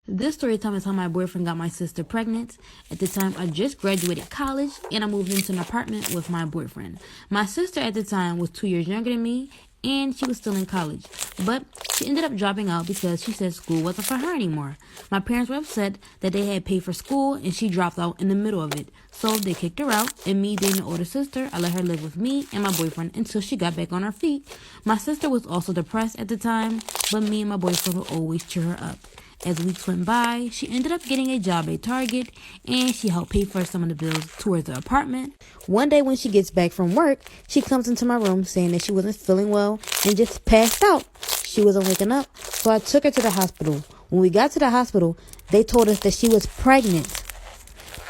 This story time is how my boyfriend got my sister pregnant. At the time, I just graduated college and I moved into an apartment with my boyfriend. My sister at the time was 2 years younger than me and she was still in college. But she ended up dropping out because she said school wasn't for her anymore. My parents were upset that they had paid for school and she dropped out in the middle of it. So they kicked her out, and me being the older sister, I let her live with me and my boyfriend until she got back on her feet. My sister was also depressed at the time, but me and my boyfriend would always cheer her up. As weeks went by, she ended up getting a job at Target, and she helped pay for some of the bills towards the apartment. One day when she gets back from work, she comes into my room saying that she wasn't feeling well and just passed out. She wasn't waking up, so I took her to the hospital. When we got to the hospital, they told us that she was pregnant.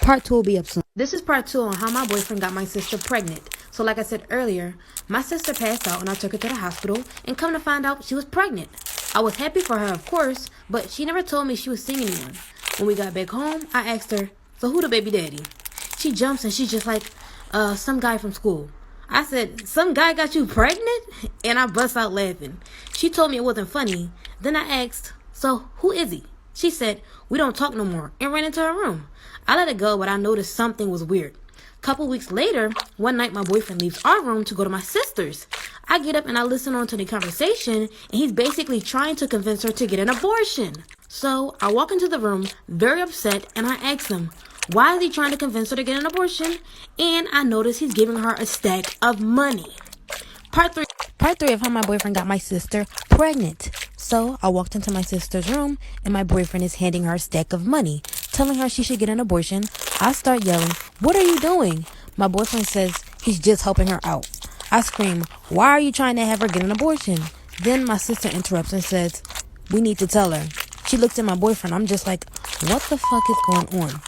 Part 2 will be up soon. This is part 2 on how my boyfriend got my sister pregnant. So like I said earlier, my sister passed out and I took her to the hospital, and come to find out she was pregnant. I was happy for her, of course, but she never told me she was seeing anyone. When we got back home, I asked her, so who the baby daddy? She jumps and she's just like, some guy from school. I said, some guy got you pregnant? And I bust out laughing. She told me it wasn't funny. Then I asked, so who is he? She said, we don't talk no more, and ran into her room. I let it go, but I noticed something was weird. Couple weeks later, one night my boyfriend leaves our room to go to my sister's. I get up and I listen on to the conversation, and he's basically trying to convince her to get an abortion. So I walk into the room, very upset, and I ask him, why is he trying to convince her to get an abortion? And I notice he's giving her a stack of money. Part 3 of how my boyfriend got my sister pregnant. So I walked into my sister's room, and my boyfriend is handing her a stack of money, telling her she should get an abortion. I start yelling, what are you doing? My boyfriend says he's just helping her out. I scream, why are you trying to have her get an abortion? Then my sister interrupts and says, we need to tell her. She looks at my boyfriend. I'm just like, what the fuck is going on?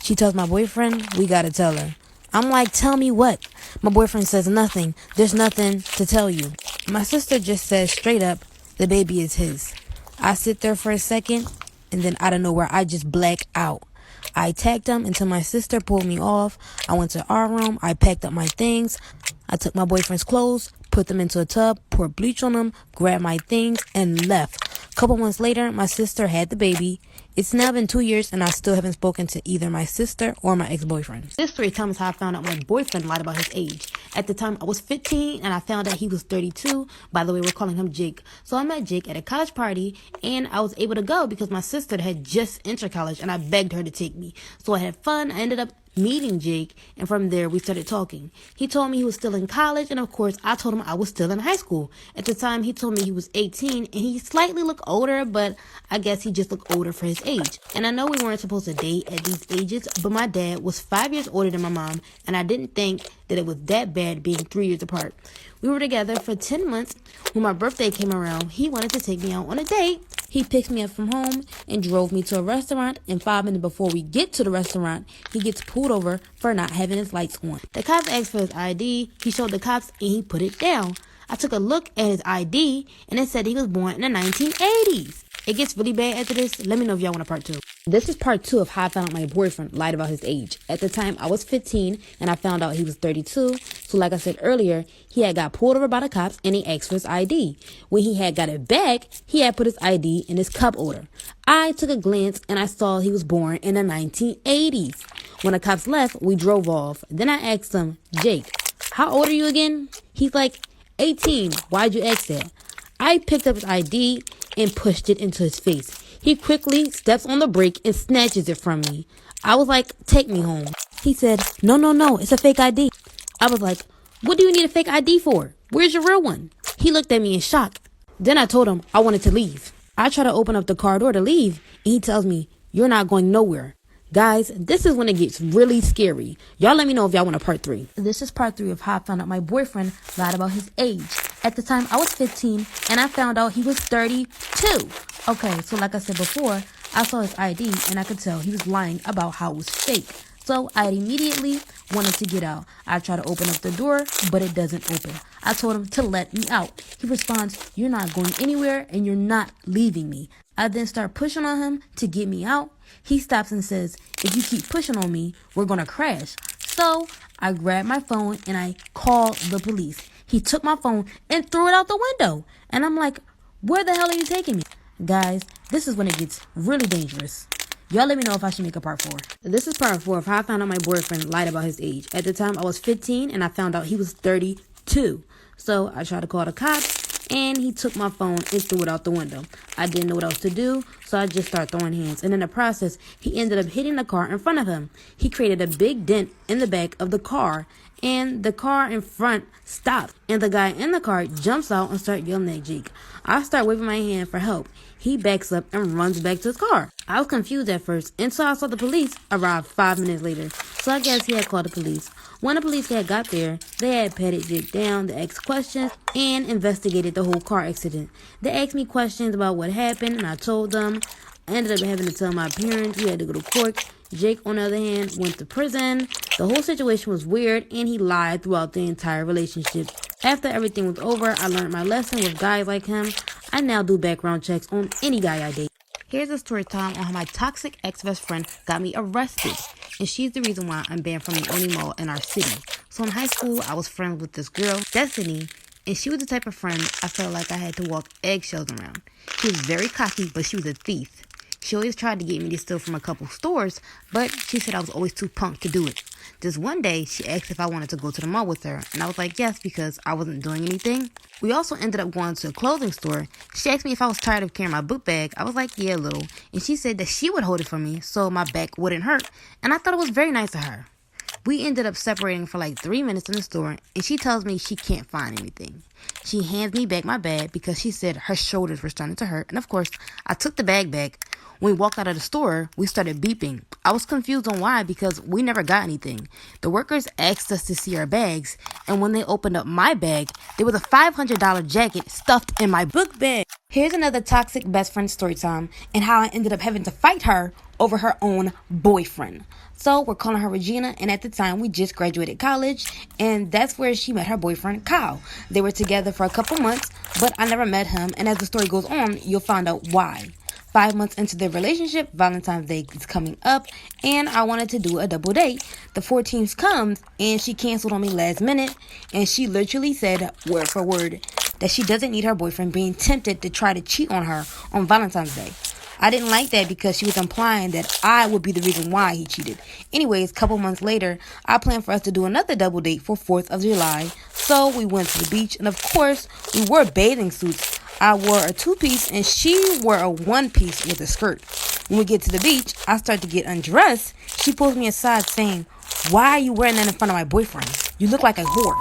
She tells my boyfriend, we gotta tell her. I'm like, tell me what? My boyfriend says nothing. There's nothing to tell you. My sister just says straight up, the baby is his. I sit there for a second, and then out of nowhere, I just black out. I attacked him until my sister pulled me off. I went to our room. I packed up my things. I took my boyfriend's clothes, put them into a tub, poured bleach on them, grabbed my things, and left. A couple months later, my sister had the baby. It's now been 2 years, and I still haven't spoken to either my sister or my ex-boyfriend. This story tells how I found out my boyfriend lied about his age. At the time, I was 15, and I found out he was 32. By the way, we're calling him Jake. So I met Jake at a college party, and I was able to go because my sister had just entered college, and I begged her to take me. So I had fun. I ended up meeting Jake, and from there we started talking. He told me he was still in college, and of course I told him I was still in high school. At the time he told me he was 18, and he slightly looked older, but I guess he just looked older for his age. And I know we weren't supposed to date at these ages, but my dad was 5 years older than my mom, and I didn't think that it was that bad being 3 years apart. We were together for 10 months. When my birthday came around, he wanted to take me out on a date. He picked me up from home and drove me to a restaurant, and 5 minutes before we get to the restaurant, he gets pulled over for not having his lights on. The cops asked for his ID, he showed the cops, and he put it down. I took a look at his ID, and it said he was born in the 1980s. It gets really bad after this. Let me know if y'all want a part 2. This is part 2 of how I found out my boyfriend lied about his age. At the time, I was 15, and I found out he was 32. So like I said earlier, he had got pulled over by the cops, and he asked for his ID. When he had got it back, he had put his ID in his cup holder. I took a glance, and I saw he was born in the 1980s. When the cops left, we drove off. Then I asked him, Jake, how old are you again? He's like, 18. Why'd you ask that? I picked up his ID and pushed it into his face. He quickly steps on the brake and snatches it from me. I was like, take me home. He said, no, it's a fake ID. I was like, what do you need a fake ID for? Where's your real one? He looked at me in shock. Then I told him I wanted to leave. I try to open up the car door to leave, and he tells me, you're not going nowhere. Guys, this is when it gets really scary. Y'all let me know if y'all want a part 3. This is part 3 of how I found out my boyfriend lied about his age. At the time, I was 15, and I found out he was 32. Okay, so like I said before, I saw his ID, and I could tell he was lying about how it was fake. So I immediately wanted to get out. I try to open up the door, but it doesn't open. I told him to let me out. He responds, you're not going anywhere, and you're not leaving me. I then start pushing on him to get me out. He stops and says, if you keep pushing on me, we're going to crash. So I grab my phone and I call the police. He took my phone and threw it out the window. And I'm like, where the hell are you taking me? Guys, this is when it gets really dangerous. Y'all let me know if I should make a part 4. This is part 4 of how I found out my boyfriend lied about his age. At the time, I was 15 and I found out he was 32. So I tried to call the cops and he took my phone and threw it out the window. I didn't know what else to do, so I just started throwing hands. And in the process, he ended up hitting the car in front of him. He created a big dent in the back of the car, and the car in front stopped. And the guy in the car jumps out and starts yelling at Jake. I start waving my hand for help. He backs up and runs back to his car. I was confused at first until I saw the police arrive 5 minutes later. So I guess he had called the police. When the police had got there, they had patted Jake down, they asked questions, and investigated the whole car accident. They asked me questions about what happened, and I told them. I ended up having to tell my parents. We had to go to court. Jake, on the other hand, went to prison. The whole situation was weird, and he lied throughout the entire relationship. After everything was over, I learned my lesson with guys like him. I now do background checks on any guy I date. Here's a story time on how my toxic ex-best friend got me arrested. And she's the reason why I'm banned from the only mall in our city. So in high school, I was friends with this girl, Destiny, and she was the type of friend I felt like I had to walk eggshells around. She was very cocky, but she was a thief. She always tried to get me to steal from a couple stores, but she said I was always too punk to do it. Just one day, she asked if I wanted to go to the mall with her, and I was like, yes, because I wasn't doing anything. We also ended up going to a clothing store. She asked me if I was tired of carrying my book bag. I was like, yeah, a little. And she said that she would hold it for me so my back wouldn't hurt, and I thought it was very nice of her. We ended up separating for like 3 minutes in the store, and she tells me she can't find anything. She hands me back my bag because she said her shoulders were starting to hurt, and of course, I took the bag back. When we walked out of the store, we started beeping. I was confused on why because we never got anything. The workers asked us to see our bags, and when they opened up my bag, there was a $500 jacket stuffed in my book bag. Here's another toxic best friend story time and how I ended up having to fight her over her own boyfriend. So we're calling her Regina, and at the time we just graduated college, and that's where she met her boyfriend Kyle. They were together for a couple months, but I never met him, and as the story goes on, you'll find out why. 5 months into their relationship, Valentine's Day is coming up, and I wanted to do a double date. The 14th comes, and she canceled on me last minute, and she literally said, word for word, that she doesn't need her boyfriend being tempted to try to cheat on her on Valentine's Day. I didn't like that because she was implying that I would be the reason why he cheated. Anyways, a couple months later, I planned for us to do another double date for 4th of July. So we went to the beach, and of course, we wore bathing suits. I wore a 2-piece and she wore a 1-piece with a skirt. When we get to the beach, I start to get undressed. She pulls me aside saying, why are you wearing that in front of my boyfriend? You look like a whore.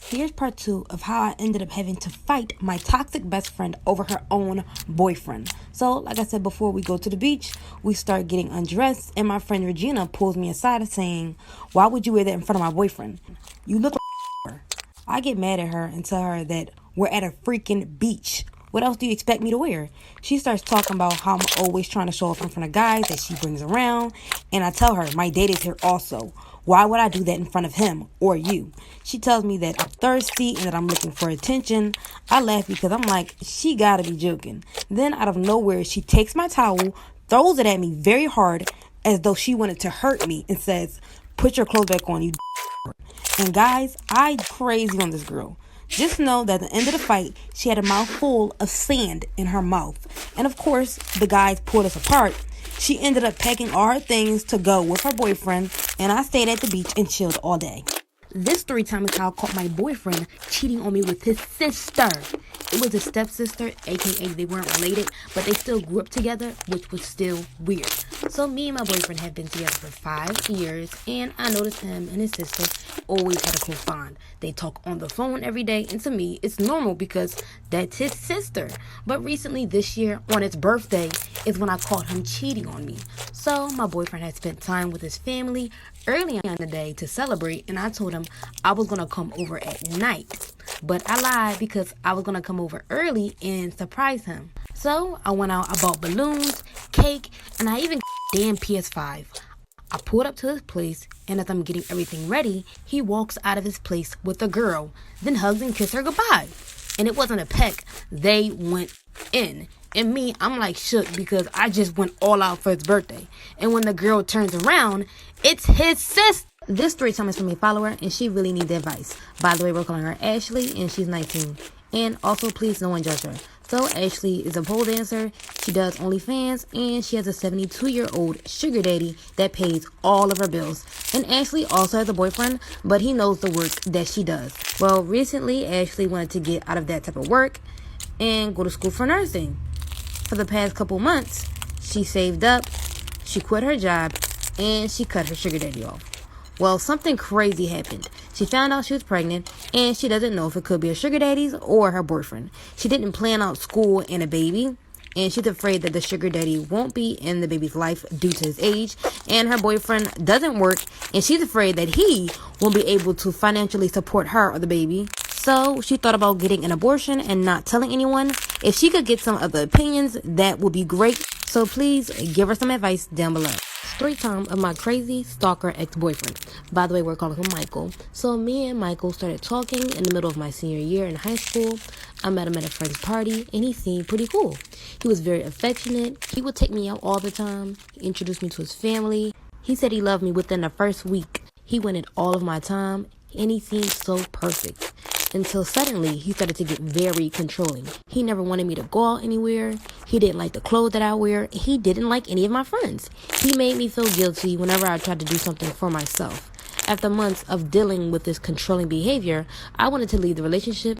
Here's part 2 of how I ended up having to fight my toxic best friend over her own boyfriend. So, like I said before, we go to the beach, we start getting undressed, and my friend Regina pulls me aside saying, why would you wear that in front of my boyfriend? You look like a whore. I get mad at her and tell her that we're at a freaking beach. What else do you expect me to wear? She starts talking about how I'm always trying to show off in front of guys that she brings around. And I tell her, my date is here also. Why would I do that in front of him or you? She tells me that I'm thirsty and that I'm looking for attention. I laugh because I'm like, she gotta be joking. Then out of nowhere, she takes my towel, throws it at me very hard as though she wanted to hurt me and says, put your clothes back on, you. And guys, I crazy on this girl. Just know that at the end of the fight, she had a mouthful of sand in her mouth. And of course, the guys pulled us apart. She ended up packing all her things to go with her boyfriend, and I stayed at the beach and chilled all day. This story time is how I caught my boyfriend cheating on me with his sister. It was a stepsister, aka they weren't related, but they still grew up together, which was still weird. So me and my boyfriend had been together for 5 years, and I noticed him and his sister always had a close bond. They talk on the phone every day, and to me, it's normal because that's his sister. But recently this year, on his birthday, is when I caught him cheating on me. So my boyfriend had spent time with his family early on the day to celebrate, and I told him I was going to come over at night. But I lied because I was going to come over early and surprise him. So I went out, I bought balloons, cake, and I even damn PS5. I pulled up to his place, and as I'm getting everything ready, he walks out of his place with a girl, then hugs and kisses her goodbye. And it wasn't a peck, they went in. And me, I'm like shook because I just went all out for his birthday. And when the girl turns around, it's his sister. This story time is from a follower, and she really needs advice. By the way, we're calling her Ashley, and she's 19. And also, please, no one judge her. So Ashley is a pole dancer, she does OnlyFans, and she has a 72-year-old sugar daddy that pays all of her bills. And Ashley also has a boyfriend, but he knows the work that she does. Well, recently Ashley wanted to get out of that type of work and go to school for nursing. For the past couple months, she saved up, she quit her job, and she cut her sugar daddy off. Well, something crazy happened. She found out she was pregnant, and she doesn't know if it could be a sugar daddy's or her boyfriend. She didn't plan out school and a baby, and she's afraid that the sugar daddy won't be in the baby's life due to his age, and her boyfriend doesn't work, and she's afraid that he won't be able to financially support her or the baby. So she thought about getting an abortion and not telling anyone. If she could get some other opinions, that would be great. So please give her some advice down below. Story time of my crazy stalker ex-boyfriend. By the way, we're calling him Michael. So me and Michael started talking in the middle of my senior year in high school. I met him at a friend's party, and he seemed pretty cool. He was very affectionate. He would take me out all the time. He introduced me to his family. He said he loved me within the first week. He wanted all of my time, and he seemed so perfect. Until suddenly, he started to get very controlling. He never wanted me to go out anywhere. He didn't like the clothes that I wear. He didn't like any of my friends. He made me feel guilty whenever I tried to do something for myself. After months of dealing with this controlling behavior, I wanted to leave the relationship